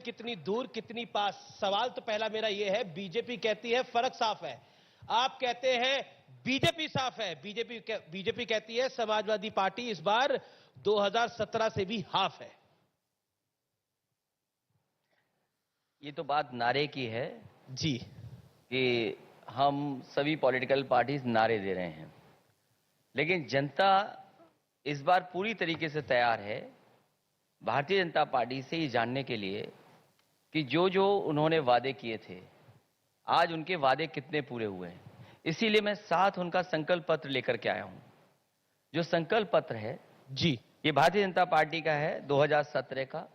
कितनी दूर कितनी पास। सवाल तो पहला मेरा यह है, बीजेपी कहती है फर्क साफ है, आप कहते हैं बीजेपी साफ है। बीजेपी कहती है समाजवादी पार्टी इस बार 2017 से भी हाफ है। ये तो बात नारे की है जी, कि हम सभी पॉलिटिकल पार्टीज नारे दे रहे हैं, लेकिन जनता इस बार पूरी तरीके से तैयार है भारतीय जनता पार्टी से ये जानने के लिए कि जो जो उन्होंने वादे किए थे आज उनके वादे कितने पूरे हुए हैं। इसीलिए मैं साथ उनका संकल्प पत्र लेकर के आया हूं। जो संकल्प पत्र है जी, ये भारतीय जनता पार्टी का है 2017 का।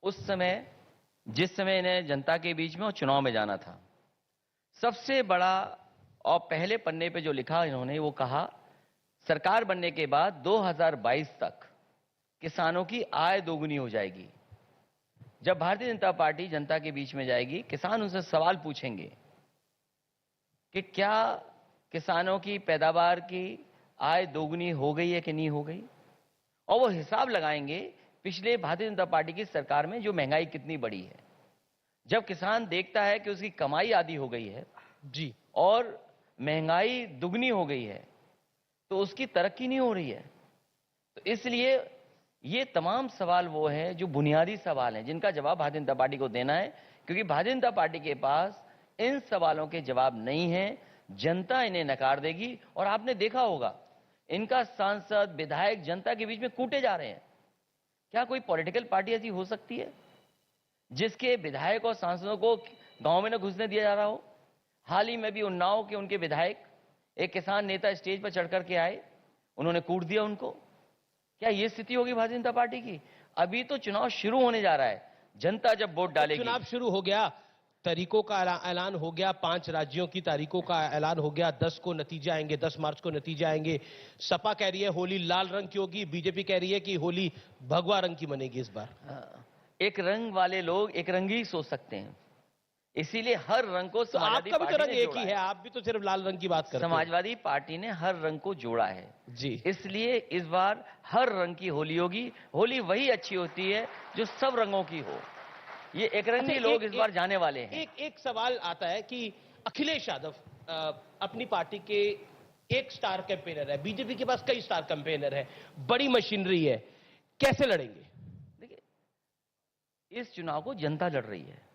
उस समय जिस समय इन्हें जनता के बीच में और चुनाव में जाना था, सबसे बड़ा और पहले पन्ने पे जो लिखा इन्होंने वो कहा सरकार बनने के बाद 2022 तक किसानों की आय दोगुनी हो जाएगी। जब भारतीय जनता पार्टी जनता के बीच में जाएगी, किसान उनसे सवाल पूछेंगे कि क्या किसानों की पैदावार की आय दोगुनी हो गई है कि नहीं हो गई, और वो हिसाब लगाएंगे पिछले भारतीय जनता पार्टी की सरकार में जो महंगाई कितनी बढ़ी है। जब किसान देखता है कि उसकी कमाई आधी हो गई है जी, और महंगाई दुगनी हो गई है, तो उसकी तरक्की नहीं हो रही है। तो इसलिए ये तमाम सवाल वो हैं जो बुनियादी सवाल हैं जिनका जवाब भारतीय जनता पार्टी को देना है, क्योंकि भारतीय जनता पार्टी के पास इन सवालों के जवाब नहीं है। जनता इन्हें नकार देगी। और आपने देखा होगा इनका सांसद विधायक जनता के बीच में कूटे जा रहे हैं। क्या कोई पॉलिटिकल पार्टी ऐसी हो सकती है जिसके विधायक और सांसदों को गांव में न घुसने दिया जा रहा हो? हाल ही में भी उन्नाव के उनके विधायक, एक किसान नेता स्टेज पर चढ़ करके आए, उन्होंने कूट दिया उनको। क्या ये स्थिति होगी भारतीय जनता पार्टी की? अभी तो चुनाव शुरू होने जा रहा है, जनता जब वोट डालेगी। चुनाव शुरू हो गया, तारीखों का ऐलान हो गया, 5 राज्यों की तारीखों का ऐलान हो गया, 10 को नतीजे आएंगे, 10 मार्च को नतीजे आएंगे। सपा कह रही है होली लाल रंग की होगी, बीजेपी कह रही है कि होली भगवा रंग की मनेगी इस बार। एक रंग वाले लोग एक रंग ही सोच सकते हैं, इसीलिए हर रंग को तो आपका भी तो रंग एक ही है, आप भी तो सिर्फ लाल रंग की बात करते हैं। समाजवादी पार्टी ने हर रंग को जोड़ा है जी, इसलिए इस बार हर रंग की होली होगी। होली वही अच्छी होती है जो सब रंगों की हो। ये एक रंगी अच्छा, लोग इस बार जाने वाले हैं। एक सवाल आता है कि अखिलेश यादव अपनी पार्टी के एक स्टार कैंपेनर है, बीजेपी के पास कई स्टार कैंपेनर है, बड़ी मशीनरी है, कैसे लड़ेंगे? देखिए, इस चुनाव को जनता लड़ रही है।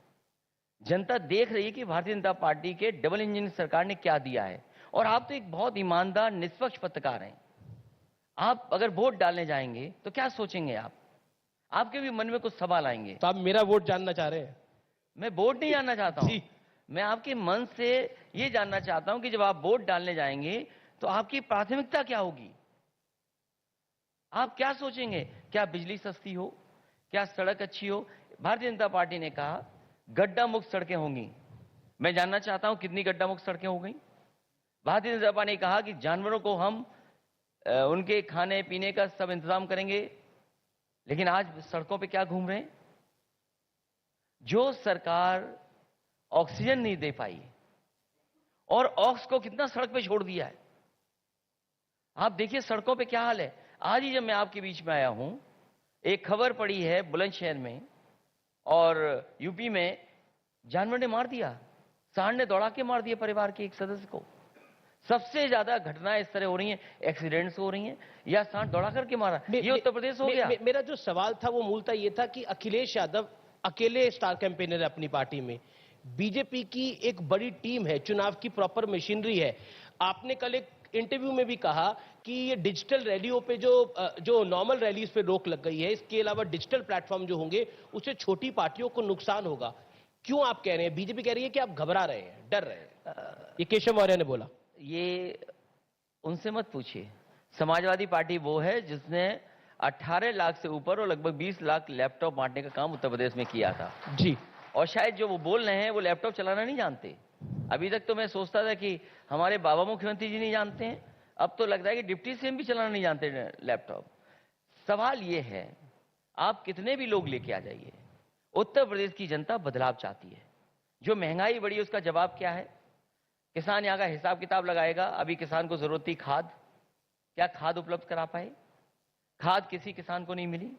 जनता देख रही है कि भारतीय जनता पार्टी के डबल इंजन सरकार ने क्या दिया है। और आप तो एक बहुत ईमानदार निष्पक्ष पत्रकार हैं। आप अगर वोट डालने जाएंगे तो क्या सोचेंगे? आपके भी मन में कुछ सवाल आएंगे। तो आप मेरा वोट जानना चाह रहे हैं? मैं वोट नहीं जानना चाहता हूं, जी, मैं आपके मन से यह जानना चाहता हूं कि जब आप वोट डालने जाएंगे तो आपकी प्राथमिकता क्या होगी? आप क्या सोचेंगे? क्या बिजली सस्ती हो, क्या सड़क अच्छी हो? भारतीय जनता पार्टी ने कहा गड्ढा मुक्त सड़कें होंगी। मैं जानना चाहता हूं कितनी गड्ढा मुक्त सड़कें हो गई। भारतीय जनता पार्टी ने कहा कि जानवरों को हम उनके खाने पीने का सब इंतजाम करेंगे, लेकिन आज सड़कों पे क्या घूम रहे हैं? जो सरकार ऑक्सीजन नहीं दे पाई और ऑक्स को कितना सड़क पे छोड़ दिया है। आप देखिए सड़कों पे क्या हाल है। आज ही जब मैं आपके बीच में आया हूं, एक खबर पड़ी है बुलंदशहर में और यूपी में जानवर ने मार दिया, सांड ने दौड़ा के मार दिया परिवार के एक सदस्य को। सबसे ज्यादा घटनाएं इस तरह हो रही हैं, एक्सीडेंट्स हो रही हैं या सांड दौड़ा करके मारा। ये उत्तर प्रदेश हो गया। मेरा जो सवाल था वो मूलतः ये था कि अखिलेश यादव अकेले स्टार कैंपेनर है अपनी पार्टी में, बीजेपी की एक बड़ी टीम है, चुनाव की प्रॉपर मशीनरी है। आपने कल एक इंटरव्यू में भी कहा कि ये डिजिटल रैलियों पे जो नॉर्मल रैलीज पे रोक लग गई है, इसके अलावा डिजिटल प्लेटफॉर्म जो होंगे उससे छोटी पार्टियों को नुकसान होगा। क्यों आप कह रहे हैं, बीजेपी कह रही है कि आप घबरा रहे हैं, डर रहे हैं? ये केशव मौर्य ने बोला। ये उनसे मत पूछिए। समाजवादी पार्टी वो है जिसने 18 लाख से ऊपर और लगभग 20 लाख लैपटॉप बांटने का काम उत्तर प्रदेश में किया था। जी, और शायद जो वो बोल रहे हैं वो लैपटॉप चलाना नहीं जानते। अभी तक तो मैं सोचता था कि हमारे बाबा मुख्यमंत्री जी नहीं जानते हैं, अब तो लगता है कि डिप्टी सीएम भी चलाना नहीं जानते लैपटॉप। सवाल ये है, आप कितने भी लोग लेके आ जाइए, उत्तर प्रदेश की जनता बदलाव चाहती है। जो महंगाई बढ़ी उसका जवाब क्या है? किसान यहां का हिसाब किताब लगाएगा। अभी किसान को जरूरत थी खाद, क्या खाद उपलब्ध करा पाए? खाद किसी किसान को नहीं मिली।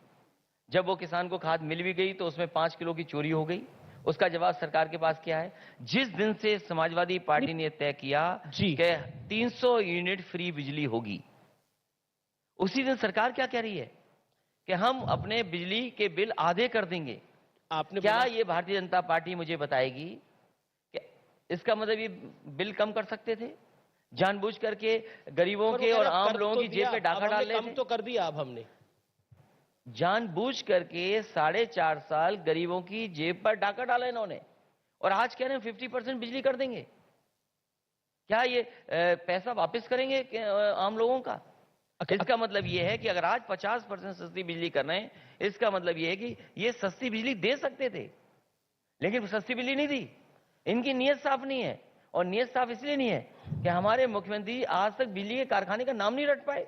जब वो किसान को खाद मिल भी गई तो उसमें 5 किलो की चोरी हो गई। उसका जवाब सरकार के पास क्या है? जिस दिन से समाजवादी पार्टी ने तय किया जी। कि 300 यूनिट फ्री बिजली होगी, उसी दिन सरकार क्या कह रही है कि हम अपने बिजली के बिल आधे कर देंगे। आपने क्या बोला- ये भारतीय जनता पार्टी मुझे बताएगी कि इसका मतलब ये बिल कम कर सकते थे? जानबूझ करके गरीबों पर वो के कह और रहे हैं, आम कर लोगों तो की जेब दिया, पे अब डाका हमने डाल रहे कम थे। तो कर दिया अब हमने। जानबूझ करके 4.5 साल गरीबों की जेब पर डाका डाला इन्होंने, और आज कह रहे हैं 50% बिजली कर देंगे। क्या ये पैसा वापस करेंगे आम लोगों का? इसका मतलब ये है कि अगर आज 50% सस्ती बिजली कर रहे हैं, इसका मतलब ये है कि ये सस्ती बिजली दे सकते थे, लेकिन सस्ती बिजली नहीं दी। इनकी नीयत साफ नहीं है, और नीयत साफ इसलिए नहीं है कि हमारे मुख्यमंत्री आज तक बिजली के कारखाने का नाम नहीं रट पाए।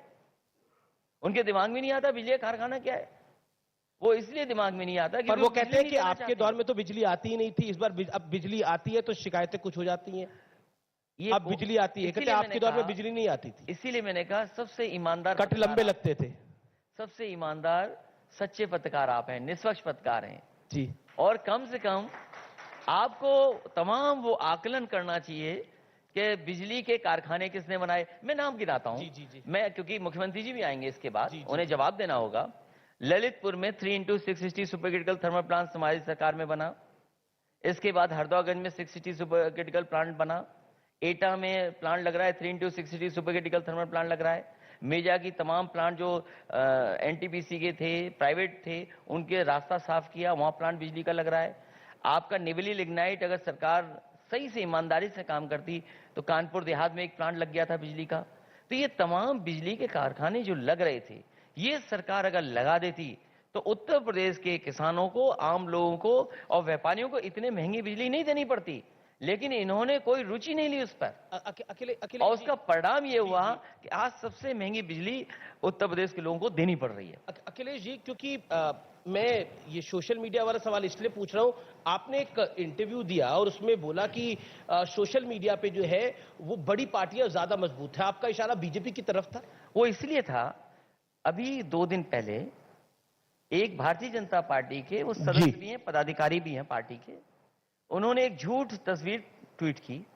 उनके दिमाग में नहीं आता बिजली का कारखाना क्या है। वो इसलिए दिमाग में नहीं आता पर क्योंकि वो बिजली कहते हैं नहीं कि देना आपके चाहते दौर हैं। में तो बिजली आती ही नहीं थी, इस बार अब बिजली आती है तो शिकायतें कुछ हो जाती हैं। ये अब बिजली आती है, कहते इसीलिए हैं मैंने आपके दौर में कहा- बिजली नहीं आती थी, इसीलिए मैंने कहा सबसे ईमानदार कट पत्रकार लंबे आप- लगते थे। सबसे ईमानदार सच्चे पत्रकार आप हैं, निष्पक्ष पत्रकार हैं। जी। और कम से कम आपको तमाम वो आकलन करना चाहिए कि बिजली के कारखाने किसने बनाए। मैं नाम गिनाता हूं। जी, जी, जी। मैं, क्योंकि मुख्यमंत्री जी भी आएंगे इसके बाद, जी, जी, उन्हें जी। जवाब देना होगा। ललितपुर में 3x660 super critical thermal plant हमारी सरकार में बना। इसके बाद हरदौगंज में 660 सुपर क्रिटिकल प्लांट बना। एटा में प्लांट लग रहा है 3x660 super critical thermal plant लग रहा है। मेजा की तमाम प्लांट जो एनटीपीसी के थे, प्राइवेट थे, उनके रास्ता साफ किया, वहां प्लांट बिजली का लग रहा है। आपका निवली लिग्नाइट, अगर सरकार सही से ईमानदारी से काम करती तो कानपुर देहात में एक प्लांट लग गया था बिजली का। तो ये तमाम बिजली के कारखाने जो लग रहे थे, ये सरकार अगर लगा देती तो उत्तर प्रदेश के किसानों को, आम लोगों को और व्यापारियों को इतने महंगी बिजली नहीं देनी पड़ती। लेकिन इन्होंने कोई रुचि नहीं ली उस पर, अकेले अकेले और उसका परिणाम ये हुआ कि आज सबसे महंगी बिजली उत्तर प्रदेश के लोगों को देनी पड़ रही है। अखिलेश जी, क्योंकि मैं ये सोशल मीडिया वाला सवाल इसलिए पूछ रहा हूं, आपने एक इंटरव्यू दिया और उसमें बोला कि सोशल मीडिया पे जो है वो बड़ी पार्टियां ज्यादा मजबूत है, आपका इशारा बीजेपी की तरफ था। वो इसलिए था, अभी 2 दिन पहले एक भारतीय जनता पार्टी के वो सदस्य भी हैं, पदाधिकारी भी हैं पार्टी के, उन्होंने एक झूठ तस्वीर ट्वीट की।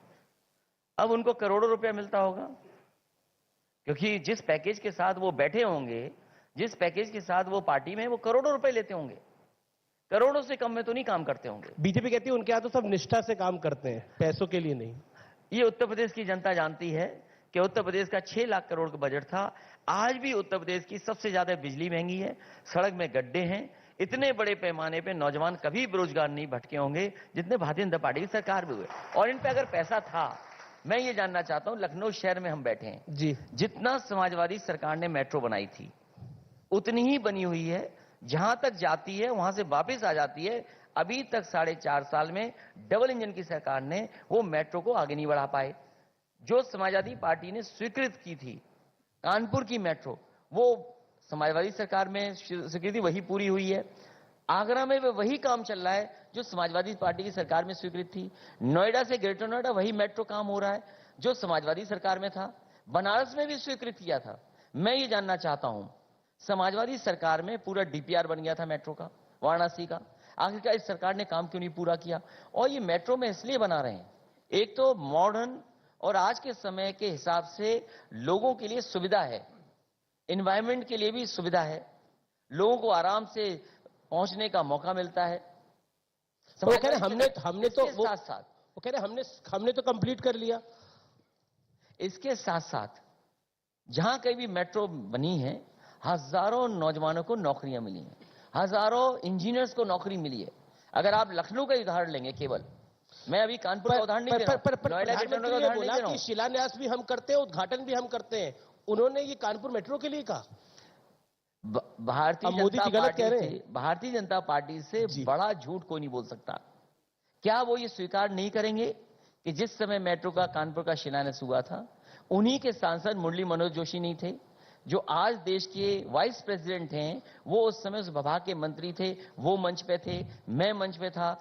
अब उनको करोड़ों रुपया मिलता होगा, क्योंकि जिस पैकेज के साथ वो बैठे होंगे, जिस पैकेज के साथ वो पार्टी में, वो करोड़ों रुपए लेते होंगे। करोड़ों से कम में तो नहीं काम करते होंगे। बीजेपी कहती है उनके यहाँ तो सब निष्ठा से काम करते हैं, पैसों के लिए नहीं। ये उत्तर प्रदेश की जनता जानती है कि उत्तर प्रदेश का 6 लाख करोड़ का बजट था। आज भी उत्तर प्रदेश की सबसे ज्यादा बिजली महंगी है, सड़क में गड्ढे हैं। इतने बड़े पैमाने पे नौजवान कभी बेरोजगार नहीं भटके होंगे जितने भारतीय जनता पार्टी की सरकार में हुए। और इन पे अगर पैसा था, मैं ये जानना चाहता हूं, लखनऊ शहर में हम बैठे हैं जी। जितना समाजवादी सरकार ने मेट्रो बनाई थी उतनी ही बनी हुई है, जहां तक जाती है वहां से वापस आ जाती है। अभी तक 4.5 साल में डबल इंजन की सरकार ने वो मेट्रो को आगे नहीं बढ़ा पाए। जो समाजवादी पार्टी ने स्वीकृत की थी कानपुर की मेट्रो, वो समाजवादी सरकार में स्वीकृति वही पूरी हुई है। आगरा में वही काम चल रहा है जो समाजवादी पार्टी की सरकार में स्वीकृत थी। नोएडा से ग्रेटर नोएडा वही मेट्रो काम हो रहा है जो समाजवादी सरकार में था। बनारस में भी स्वीकृत किया था। मैं ये जानना चाहता हूं, समाजवादी सरकार में पूरा डीपीआर बन गया था मेट्रो का, वाराणसी का, आखिरकार इस सरकार ने काम क्यों नहीं पूरा किया? और ये मेट्रो में इसलिए बना रहे हैं, एक तो मॉडर्न और आज के समय के हिसाब से लोगों के लिए सुविधा है, एनवायरनमेंट के लिए भी सुविधा है, लोगों को आराम से पहुंचने का मौका मिलता है। वो कह रहे हमने तो इसके साथ साथ वो कह रहे हमने तो कंप्लीट कर लिया। इसके साथ साथ जहां कहीं भी मेट्रो बनी है, हजारों नौजवानों को नौकरियां मिली हैं, हजारों इंजीनियर्स को नौकरी मिली है। अगर आप लखनऊ का उदाहरण लेंगे, केवल मैं अभी कानपुर का उदाहरण नहीं दे रहा हूं, नोएडा के उदाहरण नहीं दे रहा हूं। शिलान्यास भी हम करते हैं, उद्घाटन भी हम करते हैं। उन्होंने ये कानपुर मेट्रो के लिए कहा। भारतीय जनता पार्टी से बड़ा झूठ कोई नहीं बोल सकता। क्या वो ये स्वीकार नहीं करेंगे कि जिस समय मेट्रो का कानपुर का शिलान्यास हुआ था, उन्हीं के सांसद मुरली मनोहर जोशी नहीं थे जो आज देश के वाइस प्रेसिडेंट हैं? वो उस समय उस विभाग के मंत्री थे, वो मंच पे थे, मैं मंच पे था।